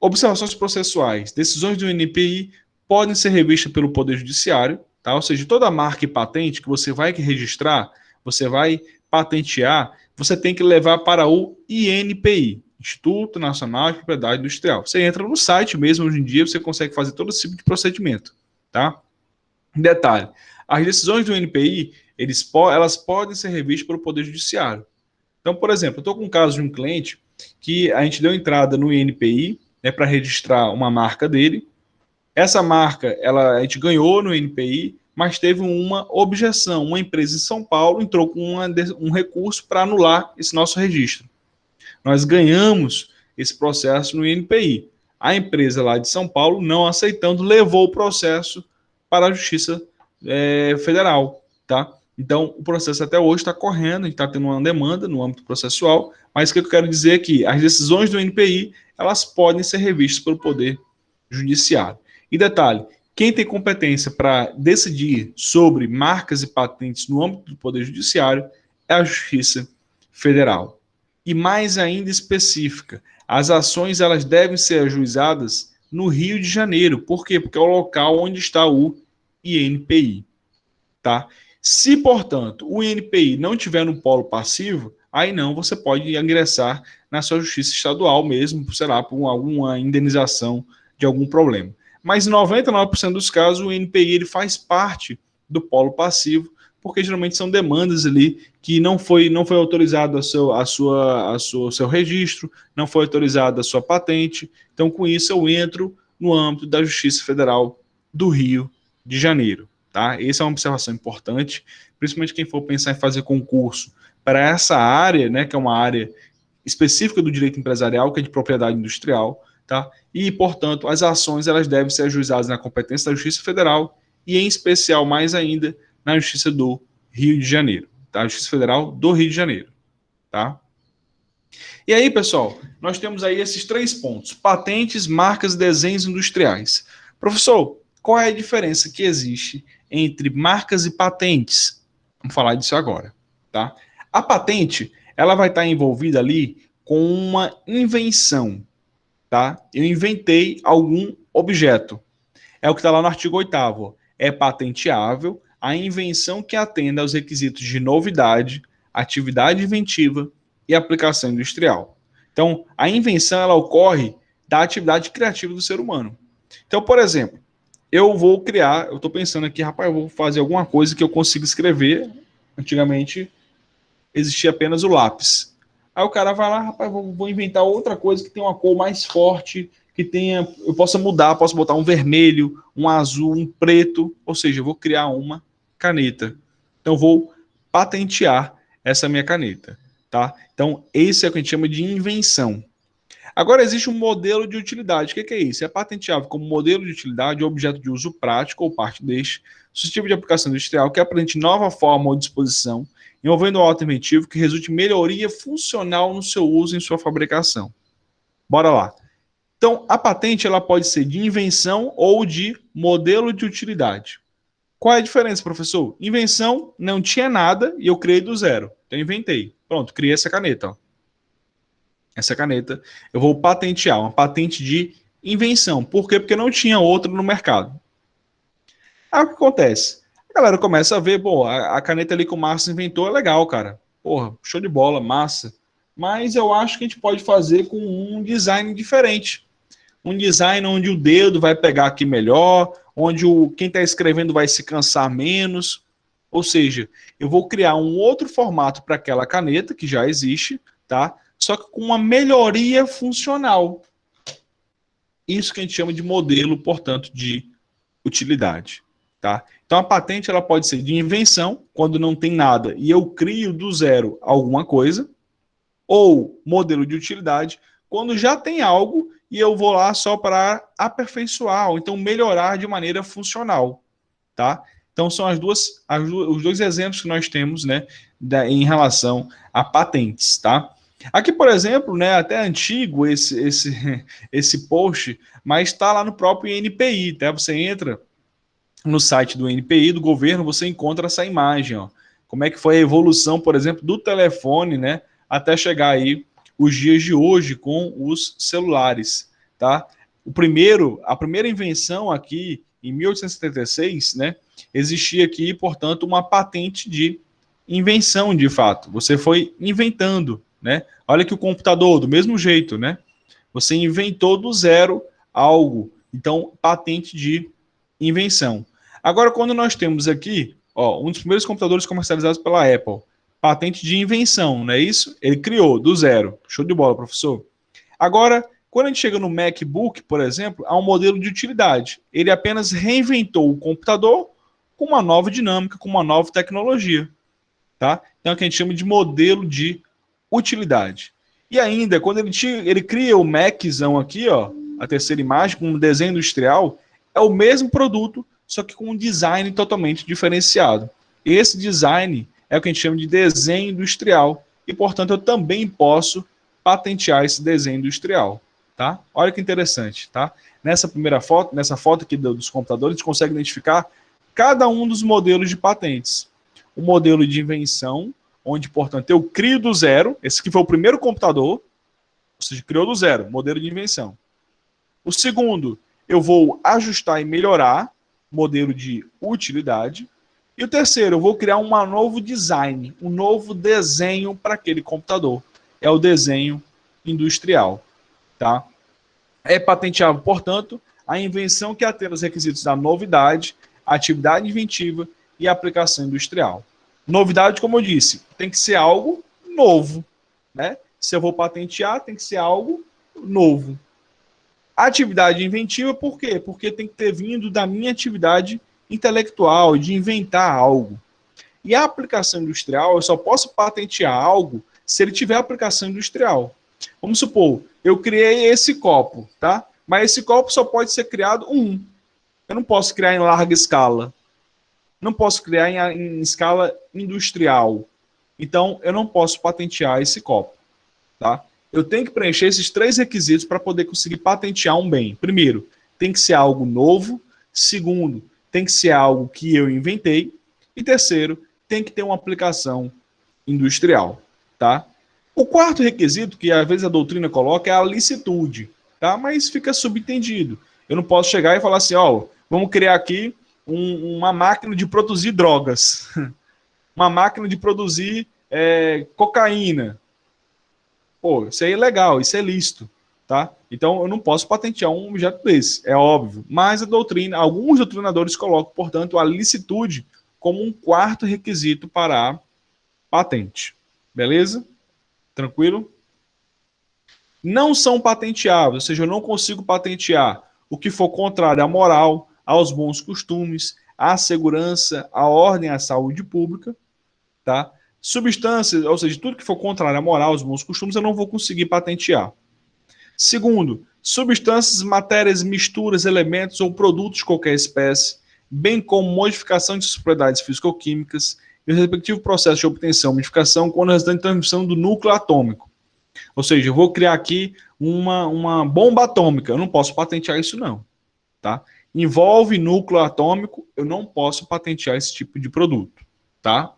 Observações processuais. Decisões do INPI podem ser revistas pelo Poder Judiciário, tá? Ou seja, toda marca e patente que você vai registrar, você vai patentear, você tem que levar para o INPI, Instituto Nacional de Propriedade Industrial. Você entra no site mesmo, hoje em dia, você consegue fazer todo esse tipo de procedimento. Tá? Detalhe, as decisões do INPI, elas podem ser revistas pelo Poder Judiciário. Então, por exemplo, eu estou com um caso de um cliente que a gente deu entrada no INPI, né, para registrar uma marca dele. Essa marca, a gente ganhou no INPI, mas teve uma objeção. Uma empresa em São Paulo entrou com um recurso para anular esse nosso registro. Nós ganhamos esse processo no INPI. A empresa lá de São Paulo, não aceitando, levou o processo para a Justiça Federal. Tá? Então, o processo até hoje está correndo, a gente está tendo uma demanda no âmbito processual, mas o que eu quero dizer é que as decisões do INPI, elas podem ser revistas pelo Poder Judiciário. E detalhe, quem tem competência para decidir sobre marcas e patentes no âmbito do Poder Judiciário é a Justiça Federal. E mais ainda específica, as ações elas devem ser ajuizadas no Rio de Janeiro. Por quê? Porque é o local onde está o INPI. Tá? Se, portanto, o INPI não tiver no polo passivo, aí não, você pode ingressar na sua justiça estadual mesmo, sei lá, por alguma indenização de algum problema. Mas em 99% dos casos, o INPI ele faz parte do polo passivo, porque geralmente são demandas ali que não foi autorizado o seu registro, não foi autorizado a sua patente. Então, com isso, eu entro no âmbito da Justiça Federal do Rio de Janeiro. Tá? Essa é uma observação importante, principalmente quem for pensar em fazer concurso para essa área, né, que é uma área específica do direito empresarial, que é de propriedade industrial, tá? E, portanto, as ações elas devem ser ajuizadas na competência da Justiça Federal e, em especial, mais ainda, na Justiça do Rio de Janeiro, tá? Justiça Federal do Rio de Janeiro, tá? E aí, pessoal, nós temos aí esses 3 pontos: patentes, marcas e desenhos industriais. Professor, qual é a diferença que existe entre marcas e patentes? Vamos falar disso agora, tá? A patente, ela vai estar envolvida ali com uma invenção, tá? Eu inventei algum objeto. É o que está lá no artigo 8º. É patenteável a invenção que atenda aos requisitos de novidade, atividade inventiva e aplicação industrial. Então, a invenção ela ocorre da atividade criativa do ser humano. Então, por exemplo, eu estou pensando aqui, rapaz, eu vou fazer alguma coisa que eu consiga escrever. Antigamente, existia apenas o lápis. Aí o cara vai lá, rapaz, vou inventar outra coisa que tenha uma cor mais forte, que tenha, eu possa mudar, posso botar um vermelho, um azul, um preto, ou seja, eu vou criar uma caneta. Então eu vou patentear essa minha caneta, tá? Então esse é o que a gente chama de invenção. Agora existe um modelo de utilidade. O que é isso? É patenteável como modelo de utilidade, objeto de uso prático ou parte deste, suscetível de aplicação industrial, que apresente nova forma ou disposição, envolvendo o auto inventivo que resulte em melhoria funcional no seu uso e em sua fabricação. Bora lá. Então, a patente ela pode ser de invenção ou de modelo de utilidade. Qual é a diferença, professor? Invenção, não tinha nada e eu criei do zero. Então, eu inventei. Pronto, criei essa caneta. Ó. Essa caneta eu vou patentear, uma patente de invenção. Por quê? Porque não tinha outra no mercado. Aí o que acontece? A galera começa a ver, pô, a caneta ali que o Márcio inventou é legal, cara. Porra, show de bola, massa. Mas eu acho que a gente pode fazer com um design diferente. Um design onde o dedo vai pegar aqui melhor, onde quem está escrevendo vai se cansar menos. Ou seja, eu vou criar um outro formato para aquela caneta que já existe, tá? Só que com uma melhoria funcional. Isso que a gente chama de modelo, portanto, de utilidade, tá? Então a patente ela pode ser de invenção, quando não tem nada e eu crio do zero alguma coisa, ou modelo de utilidade, quando já tem algo e eu vou lá só para aperfeiçoar, ou então melhorar de maneira funcional, tá? Então são os dois exemplos que nós temos, né, em relação a patentes, tá? Aqui, por exemplo, né, até antigo esse post, mas está lá no próprio INPI, tá? Você entra no site do INPI, do governo, você encontra essa imagem, ó. Como é que foi a evolução, por exemplo, do telefone, né, até chegar aí os dias de hoje com os celulares, tá? A primeira invenção aqui em 1876, né, existia aqui, portanto, uma patente de invenção, de fato. Você foi inventando, né? Olha que o computador, do mesmo jeito, né? Você inventou do zero algo. Então, patente de invenção. Agora, quando nós temos aqui, ó, um dos primeiros computadores comercializados pela Apple, patente de invenção, não é isso? Ele criou do zero. Show de bola, professor. Agora, quando a gente chega no MacBook, por exemplo, há um modelo de utilidade. Ele apenas reinventou o computador com uma nova dinâmica, com uma nova tecnologia. Tá? Então, é o que a gente chama de modelo de utilidade. E ainda, quando ele cria o Maczão aqui, ó, a terceira imagem, com um desenho industrial, é o mesmo produto, só que com um design totalmente diferenciado. Esse design é o que a gente chama de desenho industrial. E, portanto, eu também posso patentear esse desenho industrial. Tá? Olha que interessante. Tá? Nessa primeira foto, nessa foto aqui dos computadores, a gente consegue identificar cada um dos modelos de patentes. O modelo de invenção, onde, portanto, eu crio do zero. Esse aqui foi o primeiro computador, ou seja, criou do zero, modelo de invenção. O segundo, eu vou ajustar e melhorar, modelo de utilidade. E o terceiro, eu vou criar um novo design, um novo desenho para aquele computador. É o desenho industrial. Tá? É patenteável, portanto, a invenção que atende aos requisitos da novidade, atividade inventiva e aplicação industrial. Novidade, como eu disse, tem que ser algo novo. Né? Se eu vou patentear, tem que ser algo novo. Atividade inventiva, por quê? Porque tem que ter vindo da minha atividade intelectual, de inventar algo. E a aplicação industrial, eu só posso patentear algo se ele tiver aplicação industrial. Vamos supor, eu criei esse copo, tá? Mas esse copo só pode ser criado um. Eu não posso criar em larga escala. Não posso criar em escala industrial. Então, eu não posso patentear esse copo, tá? Eu tenho que preencher esses 3 requisitos para poder conseguir patentear um bem. Primeiro, tem que ser algo novo. Segundo, tem que ser algo que eu inventei. E terceiro, tem que ter uma aplicação industrial, tá? O quarto requisito, que às vezes a doutrina coloca, é a licitude, tá? Mas fica subentendido. Eu não posso chegar e falar assim, ó, vamos criar aqui uma máquina de produzir drogas, uma máquina de produzir cocaína. Pô, isso aí é legal, isso é lícito, tá? Então eu não posso patentear um objeto desse, é óbvio. Mas a doutrina, alguns doutrinadores colocam, portanto, a licitude como um quarto requisito para a patente. Beleza? Tranquilo? Não são patenteáveis, ou seja, eu não consigo patentear o que for contrário à moral, aos bons costumes, à segurança, à ordem, à saúde pública, tá? Substâncias, ou seja, tudo que for contrário à moral, aos bons costumes, eu não vou conseguir patentear. Segundo, substâncias, matérias, misturas, elementos ou produtos de qualquer espécie, bem como modificação de suas propriedades físico-químicas e o respectivo processo de obtenção e modificação quando resultante de transmissão do núcleo atômico. Ou seja, eu vou criar aqui uma bomba atômica. Eu não posso patentear isso, não. Tá? Envolve núcleo atômico, eu não posso patentear esse tipo de produto. Tá?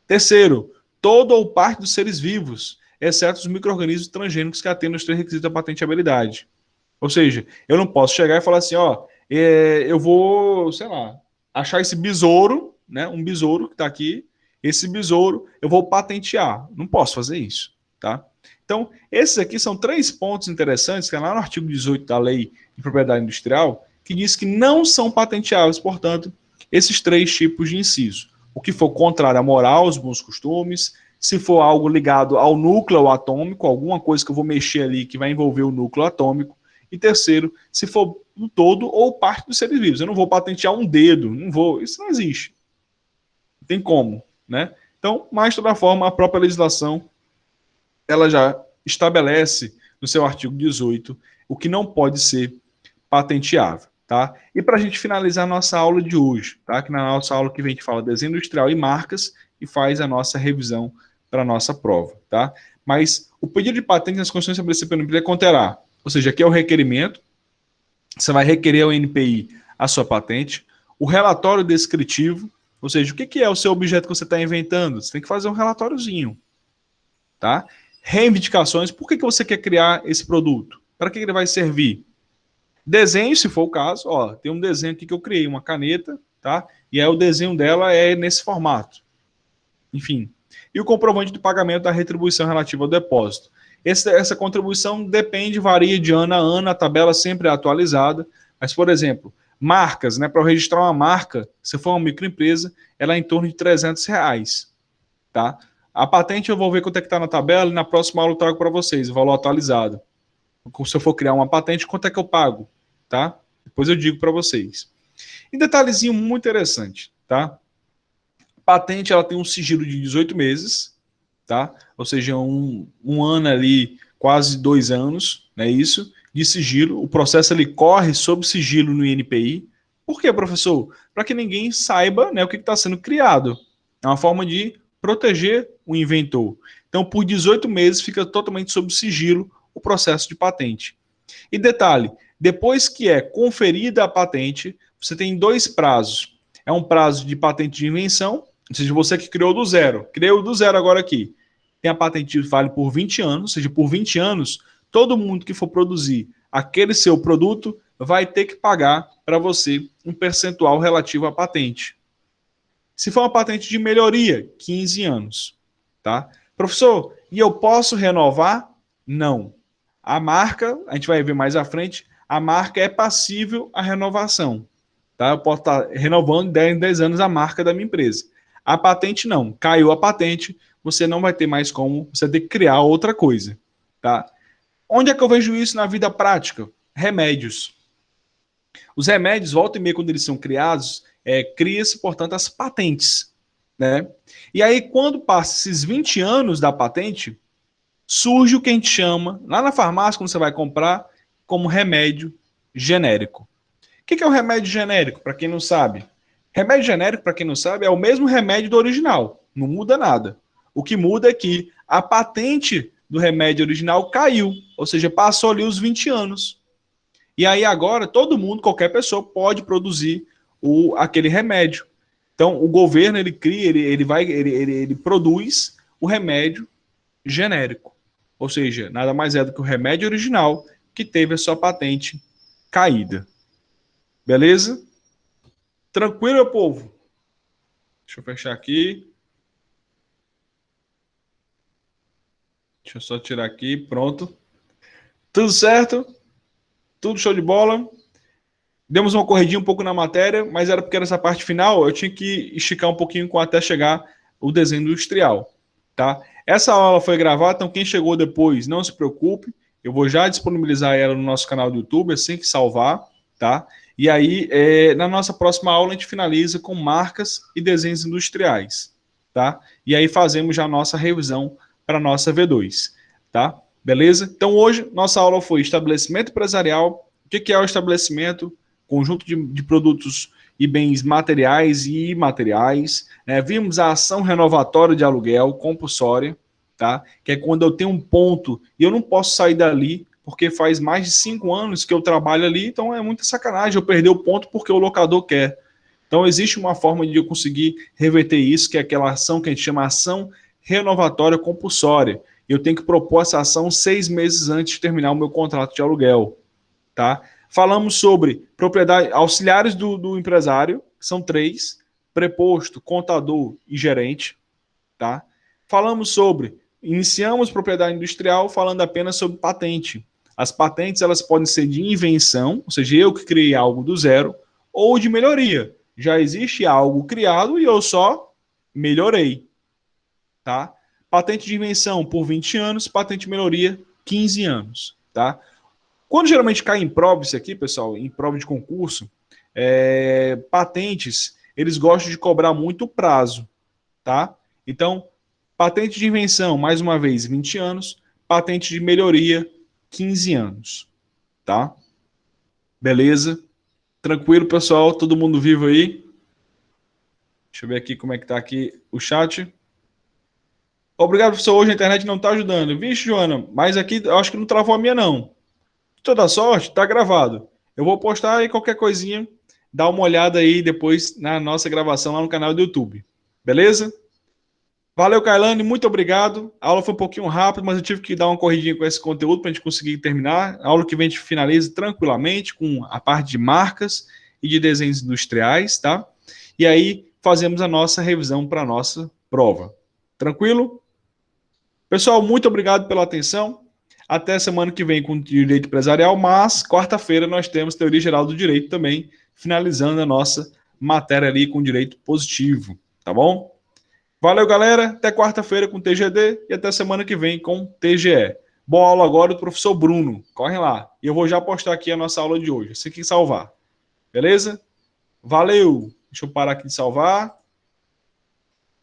Terceiro, todo ou parte dos seres vivos, exceto os micro-organismos transgênicos que atendem os três requisitos da patenteabilidade. Ou seja, eu não posso chegar e falar assim, ó, eu vou, sei lá, achar esse besouro, né, um besouro que está aqui, esse besouro eu vou patentear. Não posso fazer isso, tá? Então, esses aqui são 3 pontos interessantes que é lá no artigo 18 da Lei de Propriedade Industrial, que diz que não são patenteáveis, portanto, esses 3 tipos de inciso. O que for contrário à moral, aos bons costumes, se for algo ligado ao núcleo atômico, alguma coisa que eu vou mexer ali que vai envolver o núcleo atômico, e terceiro, se for um todo ou parte dos seres vivos. Eu não vou patentear um dedo, não vou, isso não existe. Não tem como, né? Então, mas de toda forma, a própria legislação ela já estabelece no seu artigo 18 o que não pode ser patenteável, tá? E para a gente finalizar a nossa aula de hoje, tá? Que na nossa aula que vem a gente fala desenho industrial e marcas e faz a nossa revisão para a nossa prova, tá? Mas o pedido de patente nas condições estabelecidas pelo NPI conterá, ou seja, aqui é o requerimento, você vai requerer ao NPI a sua patente, o relatório descritivo, ou seja, o que é o seu objeto que você está inventando? Você tem que fazer um relatóriozinho, tá? Reivindicações, por que você quer criar esse produto? Para que ele vai servir? Desenho, se for o caso, ó, tem um desenho aqui que eu criei, uma caneta, tá? E aí o desenho dela é nesse formato. Enfim. E o comprovante de pagamento da retribuição relativa ao depósito. Essa contribuição depende, varia de ano a ano, a tabela sempre é atualizada. Mas, por exemplo, marcas, né? Para eu registrar uma marca, se for uma microempresa, ela é em torno de R$300, tá? A patente eu vou ver quanto é que está na tabela e na próxima aula eu trago para vocês, o valor atualizado. Se eu for criar uma patente, quanto é que eu pago, tá? Depois eu digo para vocês. E detalhezinho muito interessante, tá? Patente, ela tem um sigilo de 18 meses, tá? Ou seja, um ano ali, quase 2 anos, né? Isso, de sigilo. O processo ele corre sob sigilo no INPI. Por quê, professor? Para que ninguém saiba, né, o que está sendo criado. É uma forma de proteger o inventor. Então, por 18 meses, fica totalmente sob sigilo o processo de patente. E detalhe, depois que é conferida a patente, você tem 2 prazos. É um prazo de patente de invenção, ou seja, você que criou do zero. Criou do zero agora aqui. Tem a patente que vale por 20 anos, ou seja, por 20 anos, todo mundo que for produzir aquele seu produto vai ter que pagar para você um percentual relativo à patente. Se for uma patente de melhoria, 15 anos. Tá? Professor, e eu posso renovar? Não. A marca, a gente vai ver mais à frente, a marca é passível à renovação. Tá? Eu posso estar renovando em 10 anos a marca da minha empresa. A patente não. Caiu a patente, você não vai ter mais como, você tem que criar outra coisa. Tá? Onde é que eu vejo isso na vida prática? Remédios. Os remédios, volta e meia, quando eles são criados, cria-se, portanto, as patentes. Né? E aí, quando passa esses 20 anos da patente, surge o que a gente chama, lá na farmácia, quando você vai comprar, como remédio genérico. O que é o remédio genérico, para quem não sabe? Remédio genérico, para quem não sabe, é o mesmo remédio do original. Não muda nada. O que muda é que a patente do remédio original caiu, ou seja, passou ali os 20 anos. E aí agora todo mundo, qualquer pessoa, pode produzir aquele remédio. Então o governo ele cria, ele produz o remédio genérico. Ou seja, nada mais é do que o remédio original que teve a sua patente caída. Beleza? Tranquilo, meu povo? Deixa eu fechar aqui. Deixa eu só tirar aqui. Pronto. Tudo certo? Tudo show de bola? Demos uma corridinha um pouco na matéria, mas era porque nessa parte final eu tinha que esticar um pouquinho até chegar o desenho industrial. Tá? Essa aula foi gravada, então quem chegou depois, não se preocupe. Eu vou já disponibilizar ela no nosso canal do YouTube, assim que salvar, tá? E aí, na nossa próxima aula, a gente finaliza com marcas e desenhos industriais, tá? E aí fazemos já a nossa revisão para a nossa V2, tá? Beleza? Então hoje, nossa aula foi estabelecimento empresarial. O que é o estabelecimento? Conjunto de produtos e bens materiais e imateriais. Vimos a ação renovatória de aluguel compulsória, tá? Que é quando eu tenho um ponto e eu não posso sair dali porque faz mais de 5 anos que eu trabalho ali, então é muita sacanagem eu perder o ponto porque o locador quer. Então existe uma forma de eu conseguir reverter isso, que é aquela ação que a gente chama ação renovatória compulsória. Eu tenho que propor essa ação 6 meses antes de terminar o meu contrato de aluguel, tá? Falamos sobre propriedade, auxiliares do empresário, que são 3, preposto, contador e gerente, tá? Falamos sobre, iniciamos propriedade industrial falando apenas sobre patente. As patentes, elas podem ser de invenção, ou seja, eu que criei algo do zero, ou de melhoria. Já existe algo criado e eu só melhorei, tá? Patente de invenção por 20 anos, patente de melhoria 15 anos, tá? Quando geralmente cai em prova isso aqui, pessoal, em prova de concurso, patentes, eles gostam de cobrar muito prazo, tá? Então, patente de invenção, mais uma vez, 20 anos. Patente de melhoria, 15 anos, tá? Beleza? Tranquilo, pessoal? Todo mundo vivo aí? Deixa eu ver aqui como é que tá aqui o chat. Obrigado, professor. Hoje a internet não tá ajudando. Vixe, Joana, mas aqui eu acho que não travou a minha, não. Toda sorte, tá gravado. Eu vou postar aí qualquer coisinha, dá uma olhada aí depois na nossa gravação lá no canal do YouTube. Beleza? Valeu, Kailane, muito obrigado. A aula foi um pouquinho rápida, mas eu tive que dar uma corridinha com esse conteúdo para a gente conseguir terminar. A aula que vem a gente finaliza tranquilamente com a parte de marcas e de desenhos industriais, tá? E aí fazemos a nossa revisão para a nossa prova. Tranquilo? Pessoal, muito obrigado pela atenção. Até semana que vem com direito empresarial, mas quarta-feira nós temos teoria geral do direito também, finalizando a nossa matéria ali com direito positivo, tá bom? Valeu, galera. Até quarta-feira com TGD e até semana que vem com TGE. Boa aula agora do professor Bruno. Corre lá. E eu vou já postar aqui a nossa aula de hoje, assim que salvar. Beleza? Valeu. Deixa eu parar aqui de salvar.